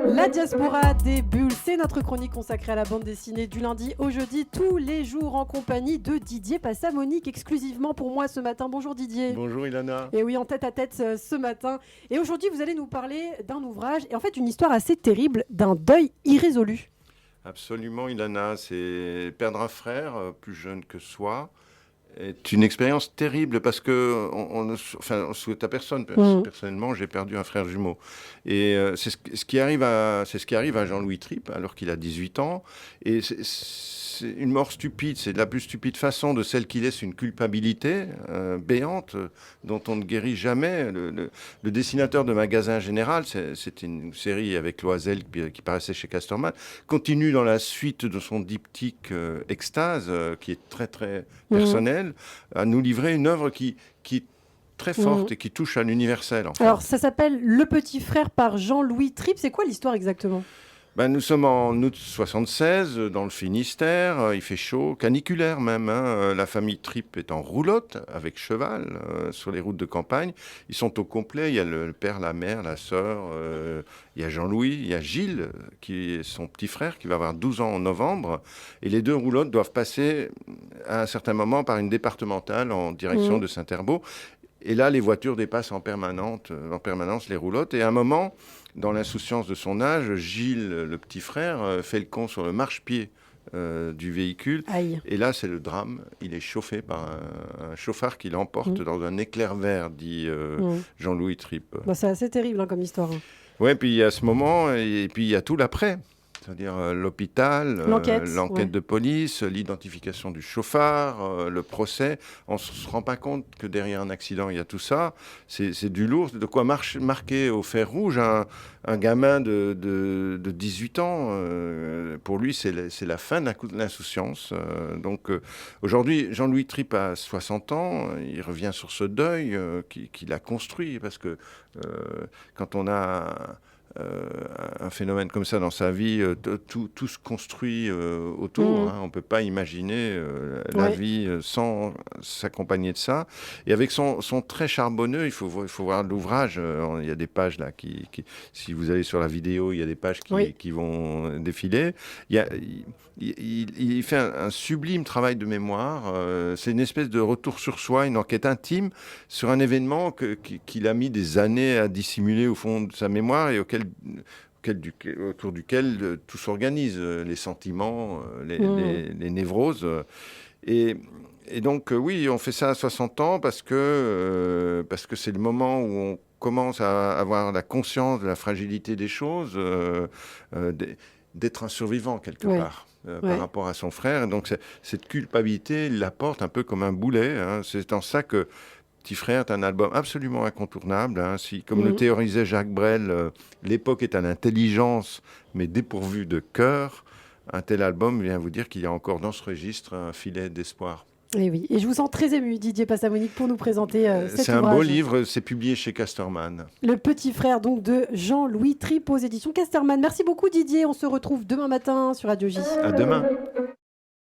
La diaspora des bulles, c'est notre chronique consacrée à la bande dessinée du lundi au jeudi, tous les jours en compagnie de Didier Passamonique, exclusivement pour moi ce matin. Bonjour Didier. Bonjour Ilana. Et oui, en tête à tête ce matin. Et aujourd'hui, vous allez nous parler d'un ouvrage, et en fait une histoire assez terrible, d'un deuil irrésolu. Absolument Ilana, c'est perdre un frère plus jeune que soi est une expérience terrible parce que on souhaite à personne. Personnellement, j'ai perdu un frère jumeau. Et c'est ce qui arrive à Jean-Louis Tripp alors qu'il a 18 ans. Et c'est une mort stupide, c'est de la plus stupide façon de celle qui laisse une culpabilité béante dont on ne guérit jamais. Le dessinateur de Magasin Général, c'était une série avec Loisel qui paraissait chez Casterman, continue dans la suite de son diptyque Extase, qui est très très personnel, à nous livrer une œuvre qui est très forte et qui touche à l'universel. En fait. Alors ça s'appelle Le Petit Frère par Jean-Louis Tripp. C'est quoi l'histoire exactement ? Nous sommes en août 76, dans le Finistère, il fait chaud, caniculaire même. La famille Tripp est en roulotte avec cheval sur les routes de campagne. Ils sont au complet, il y a le père, la mère, la sœur, il y a Jean-Louis, il y a Gilles, qui est son petit frère, qui va avoir 12 ans en novembre. Et les deux roulottes doivent passer à un certain moment par une départementale en direction de Saint-Herbault. Et là, les voitures dépassent en permanence les roulottes. Et à un moment, dans l'insouciance de son âge, Gilles, le petit frère, fait le con sur le marchepied du véhicule. Aïe. Et là, c'est le drame. Il est chauffé par un chauffard qui l'emporte dans un éclair vert, dit Jean-Louis Tripp. C'est assez terrible comme histoire. Oui, puis il y a ce moment, et puis il y a tout l'après. C'est-à-dire l'hôpital, l'enquête de police, l'identification du chauffard, le procès. On ne se rend pas compte que derrière un accident, il y a tout ça. C'est du lourd. De quoi marquer au fer rouge un gamin de 18 ans. Pour lui, c'est la fin de l'insouciance. Donc aujourd'hui, Jean-Louis Tripp a 60 ans. Il revient sur ce deuil qu'il a construit. Parce que quand on a... un phénomène comme ça dans sa vie, tout se construit autour. On ne peut pas imaginer la vie sans s'accompagner de ça. Et avec son trait charbonneux, il faut voir l'ouvrage. Il y a des pages là si vous allez sur la vidéo, il y a des pages qui vont défiler. Il fait un sublime travail de mémoire. C'est une espèce de retour sur soi, une enquête intime sur un événement qu'il a mis des années à dissimuler au fond de sa mémoire et autour duquel tout s'organise, les sentiments, les névroses. Et donc, oui, on fait ça à 60 ans parce que c'est le moment où on commence à avoir la conscience de la fragilité des choses, d'être un survivant quelque part. Par rapport à son frère. Et donc, cette culpabilité, il la porte un peu comme un boulet. C'est dans ça que Petit Frère est un album absolument incontournable. Comme le théorisait Jacques Brel, l'époque est à l'intelligence, mais dépourvue de cœur. Un tel album vient vous dire qu'il y a encore dans ce registre un filet d'espoir. Et oui, et je vous sens très ému, Didier Passamonique, pour nous présenter cet ouvrage. C'est un beau livre, c'est publié chez Casterman. Le Petit Frère donc de Jean-Louis Tripp aux éditions Casterman. Merci beaucoup Didier, on se retrouve demain matin sur Radio J. À demain.